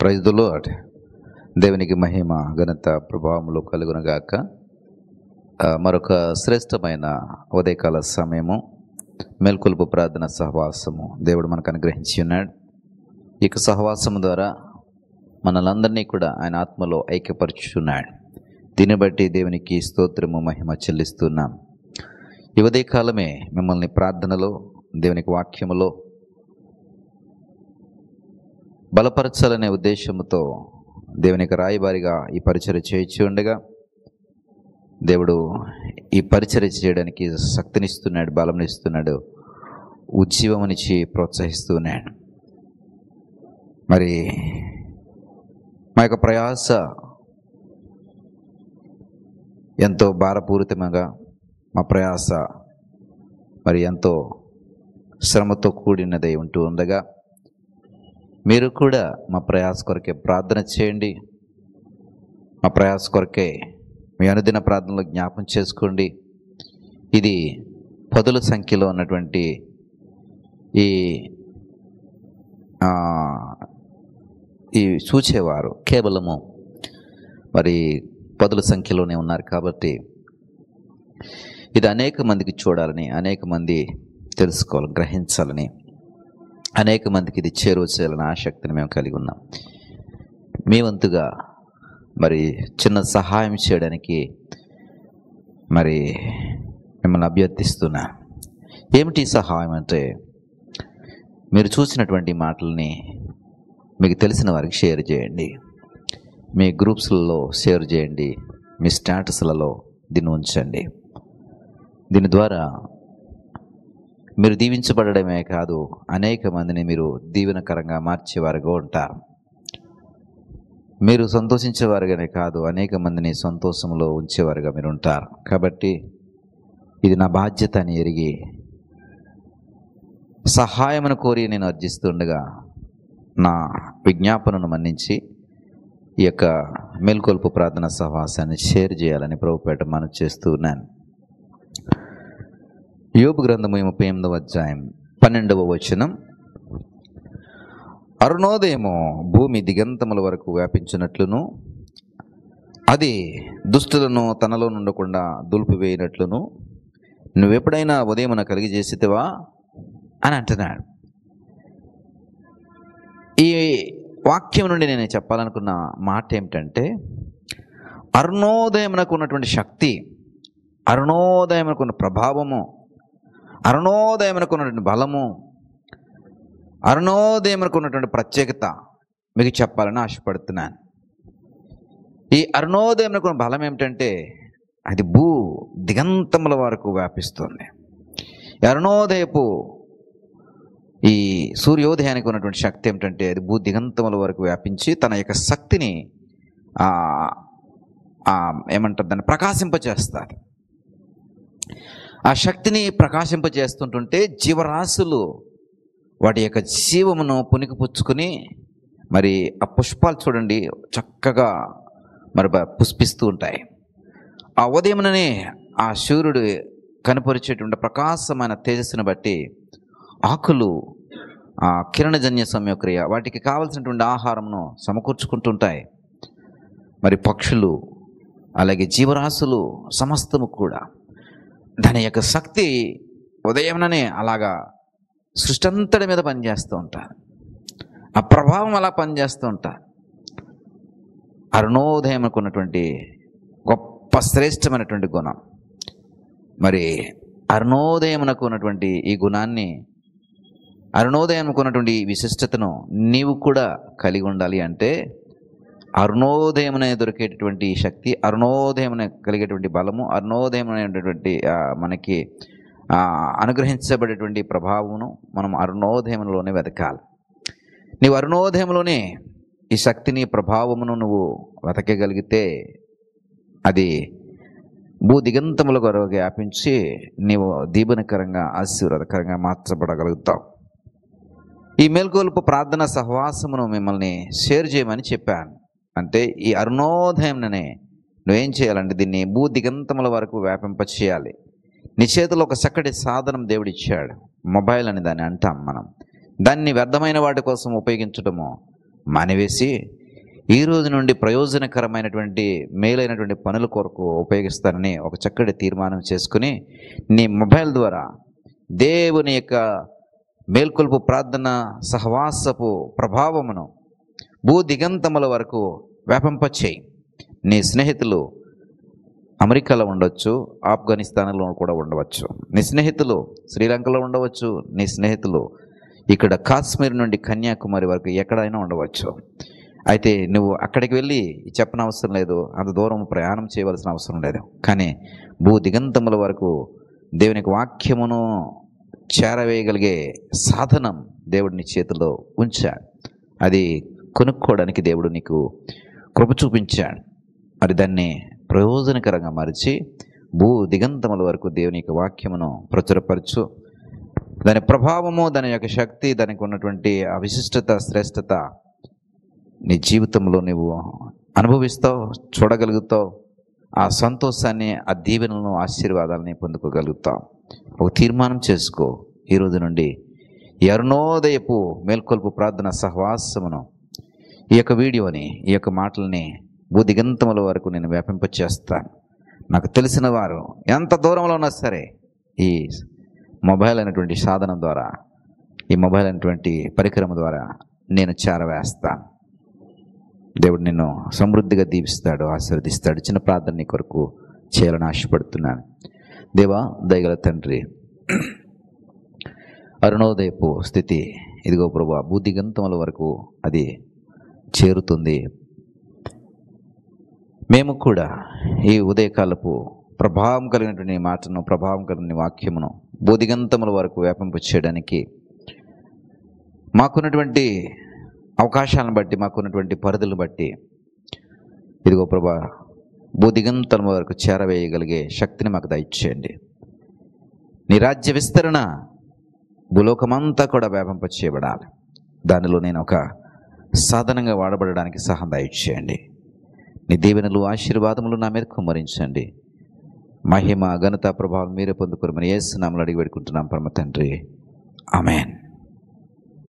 Praise the lord. దేవునికి మహిమ ఘనత ప్రభావములు కలుగునగాక. మరొక శ్రేష్టమైన ఉదయకాల సమయము, మేల్కొలుపు ప్రార్థన సహవాసము దేవుడు మనకు అనుగ్రహించి ఉన్నాడు. ఈ సహవాసము ద్వారా మనలందరినీ కూడా ఆయన ఆత్మలో ఐక్యపరుచున్నాడు. దీన్ని బట్టి దేవునికి స్తోత్రము మహిమ చెల్లిస్తున్నాం. ఈ ఉదయకాలమే మిమ్మల్ని ప్రార్థనలో, దేవునికి వాక్యములో బలపరచాలనే ఉద్దేశంతో దేవునికి రాయబారిగా ఈ పరిచర్య చేయించి ఉండగా, దేవుడు ఈ పరిచర్య చేయడానికి శక్తినిస్తున్నాడు, బలంనిస్తున్నాడు, ఉజ్జీవమునిచ్చి ప్రోత్సహిస్తున్నాడు. మరి మా యొక్క ప్రయాస ఎంతో భారపూరితంగా, మా ప్రయాస మరి ఎంతో శ్రమతో కూడినదై ఉంటూ ఉండగా, మీరు కూడా మా ప్రయాస కొరకే ప్రార్థన చేయండి. మా ప్రయాస కొరకే మీ అనుదిన ప్రార్థనలో జ్ఞాపం చేసుకోండి. ఇది పదుల సంఖ్యలో ఉన్నటువంటి ఈ చూచేవారు కేవలము మరి పదుల సంఖ్యలోనే ఉన్నారు కాబట్టి ఇది అనేక మందికి చూడాలని, అనేక మంది తెలుసుకోవాలని, గ్రహించాలని, అనేక మందికి ఇది చేరువ చేయాలని ఆసక్తిని మేము కలిగి ఉన్నాం. మీ వంతుగా మరి చిన్న సహాయం చేయడానికి మరి మిమ్మల్ని అభ్యర్థిస్తున్నా. ఏమిటి సహాయం అంటే, మీరు చూసినటువంటి మాటల్ని మీకు తెలిసిన వారికి షేర్ చేయండి, మీ గ్రూప్స్లలో షేర్ చేయండి, మీ స్టేటస్లలో దీన్ని ఉంచండి. దీని ద్వారా మీరు దీవించబడమే కాదు, అనేక మందిని మీరు దీవెనకరంగా మార్చేవారుగా ఉంటారు. మీరు సంతోషించేవారుగానే కాదు, అనేక మందిని సంతోషంలో ఉంచేవారుగా మీరు ఉంటారు. కాబట్టి ఇది నా బాధ్యత అని ఎరిగి సహాయమును కోరి నేను అర్జిస్తుండగా నా విజ్ఞాపనను మన్నించి ఈ యొక్క మేల్కొల్పు ప్రార్థన సహవాసాన్ని షేర్ చేయాలని ప్రభుపేట మనం చేస్తూ ఉన్నాను. యోబు గ్రంథము 38వ అధ్యాయం 12వ వచనం. అరుణోదయము భూమి దిగంతముల వరకు వ్యాపించినట్లును, అది దుష్టులను తనలో నుండకుండా దులిపివేయినట్లును నువ్వెప్పుడైనా ఉదయమున కలిగజేసితివా అని అంటున్నాడు. ఈ వాక్యం నుండి నేను చెప్పాలనుకున్న మాట ఏమిటంటే, అరుణోదయమునకు ఉన్నటువంటి శక్తి, అరుణోదయమునకు ఉన్న ప్రభావము, అరుణోదయమునకు ఉన్నటువంటి బలము, అరుణోదయమునకు ఉన్నటువంటి ప్రత్యేకత మీకు చెప్పాలని ఆశపడుతున్నాను. ఈ అరుణోదయమునకు ఉన్న బలం ఏమిటంటే, అది దిగంతముల వరకు వ్యాపిస్తుంది. అరుణోదయపు ఈ సూర్యోదయానికి ఉన్నటువంటి శక్తి ఏమిటంటే, అది దిగంతముల వరకు వ్యాపించి తన యొక్క శక్తిని ఏమంటారు, దాన్ని ప్రకాశింపచేస్తారు. ఆ శక్తిని ప్రకాశింపజేస్తుంటుంటే జీవరాశులు వాటి యొక్క జీవమును పుణికిపుచ్చుకుని మరి ఆ పుష్పాలు చూడండి చక్కగా మరి పుష్పిస్తూ ఉంటాయి. ఆ ఉదయముననే ఆ సూర్యుడు కనపరిచేటువంటి ప్రకాశమైన తేజస్సును బట్టి ఆకులు ఆ కిరణజన్య సమయక్రియ వాటికి కావలసినటువంటి ఆహారమును సమకూర్చుకుంటుంటాయి. మరి పక్షులు అలాగే జీవరాశులు సమస్తము కూడా దాని యొక్క శక్తి ఉదయంలోనే అలాగా సృష్టి అంతటి మీద పనిచేస్తూ ఉంటారు. ఆ ప్రభావం అలా పనిచేస్తూ ఉంటారు. అరుణోదయంకు ఉన్నటువంటి గొప్ప శ్రేష్టమైనటువంటి గుణం. మరి అరుణోదయమునకు ఉన్నటువంటి ఈ గుణాన్ని, అరుణోదయంకు ఉన్నటువంటి ఈ విశిష్టతను నీవు కూడా కలిగి ఉండాలి అంటే, అరుణోదయమునే దొరికేటటువంటి శక్తి, అరుణోదయమునే కలిగేటువంటి బలము, అరుణోదయమైనటువంటి మనకి అనుగ్రహించబడేటువంటి ప్రభావమును మనం అరుణోదయంలోనే వెతకాలి. నీవు అరుణోదయంలోనే ఈ శక్తిని, ప్రభావమును నువ్వు వెతకగలిగితే అది దిగంతముల వరకు వ్యాపించి నీవు దీవెనకరంగా, ఆశీర్వాదకరంగా మార్చబడగలుగుతావు. ఈ మేల్కొల్పు ప్రార్థన సహవాసమును మిమ్మల్ని షేర్ చేయమని చెప్పాను. అంటే ఈ అరుణోదయంనే నువ్వేం చేయాలంటే దీన్ని దిగంతముల వరకు వ్యాపింపచేయాలి. నీ చేతిలో ఒక చక్కటి సాధనం దేవుడిచ్చాడు, మొబైల్ అని దాన్ని అంటాం మనం. దాన్ని వ్యర్థమైన వాటి కోసం ఉపయోగించడము మానివేసి ఈ రోజు నుండి ప్రయోజనకరమైనటువంటి మేలైనటువంటి పనుల కొరకు ఉపయోగిస్తానని ఒక చక్కటి తీర్మానం చేసుకుని నీ మొబైల్ ద్వారా దేవుని యొక్క మేల్కొల్పు ప్రార్థన సహవాసపు ప్రభావమును భూదిగంతముల వరకు వ్యాపింపచేయి. నీ స్నేహితులు అమెరికాలో ఉండవచ్చు, ఆఫ్ఘనిస్తాన్లో కూడా ఉండవచ్చు, నీ స్నేహితులు శ్రీలంకలో ఉండవచ్చు, నీ స్నేహితులు ఇక్కడ కాశ్మీర్ నుండి కన్యాకుమారి వరకు ఎక్కడైనా ఉండవచ్చు. అయితే నువ్వు అక్కడికి వెళ్ళి చెప్పనవసరం లేదు, అంత దూరం ప్రయాణం చేయవలసిన అవసరం లేదు. కానీ భూదిగంతముల వరకు దేవుని యొక్క వాక్యమును చేరవేయగలిగే సాధనం దేవుడిని చేతిలో ఉంచాడు. అది కొనుక్కోవడానికి దేవుడు నీకు కృప చూపించాడు. మరి దాన్ని ప్రయోజనకరంగా మరిచి భూదిగంతముల వరకు దేవుని యొక్క వాక్యమును ప్రచురపరచు. దాని ప్రభావము, దాని యొక్క శక్తి, దానికి ఉన్నటువంటి ఆ విశిష్టత, శ్రేష్టత నీ జీవితంలో నువ్వు అనుభవిస్తావు, చూడగలుగుతావు. ఆ సంతోషాన్ని, ఆ దీవెనలను, ఆశీర్వాదాలని పొందుకోగలుగుతావు. ఒక తీర్మానం చేసుకో. ఈ రోజు నుండి ఈ అరుణోదయపు మేల్కొల్పు ప్రార్థన సహవాసమును, ఈ యొక్క వీడియోని, ఈ యొక్క మాటల్ని భూదిగంతముల వరకు నేను వ్యాపింపచేస్తాను. నాకు తెలిసిన వారు ఎంత దూరంలో ఉన్నా సరే ఈ మొబైల్ అనేటువంటి సాధనం ద్వారా, ఈ మొబైల్ అనేటువంటి పరికరం ద్వారా నేను చేరవేస్తాను. దేవుడు నిన్ను సమృద్ధిగా దీవిస్తాడు, ఆశీర్వదిస్తాడు. చిన్న ప్రార్థన నీ కొరకు చేయాలని ఆశపడుతున్నాను. దేవా, దయగల తండ్రి, అరుణోదయపు స్థితి ఇదిగో ప్రభువా, భూదిగంతముల వరకు అది చేరుతుంది. మేము కూడా ఈ ఉదయకాలపు ప్రభావం కలిగినటువంటి మాటను, ప్రభావం కలిగిన వాక్యమును భూదిగంతముల వరకు వ్యాపింప చేయడానికి మాకున్నటువంటి అవకాశాలను బట్టి, మాకున్నటువంటి పరిధులను బట్టి ఇదిగో ప్రభా, భూదిగంతముల వరకు చేరవేయగలిగే శక్తిని మాకు దయచేయండి. నీ రాజ్య విస్తరణ భూలోకమంతా కూడా వ్యాపింప చేయబడాలి. దానిలో నేను ఒక సాధనంగా వాడబడడానికి సహాయం దయచేయండి. నీ దీవెనలు, ఆశీర్వాదములు నా మీద కుమ్మరించండి. మహిమ, ఘనత, ప్రభావం మీరే పొందుకోమని యేసు నామములో అడిగి పెట్టుకుంటున్నాం పరమ తండ్రి. ఆమేన్.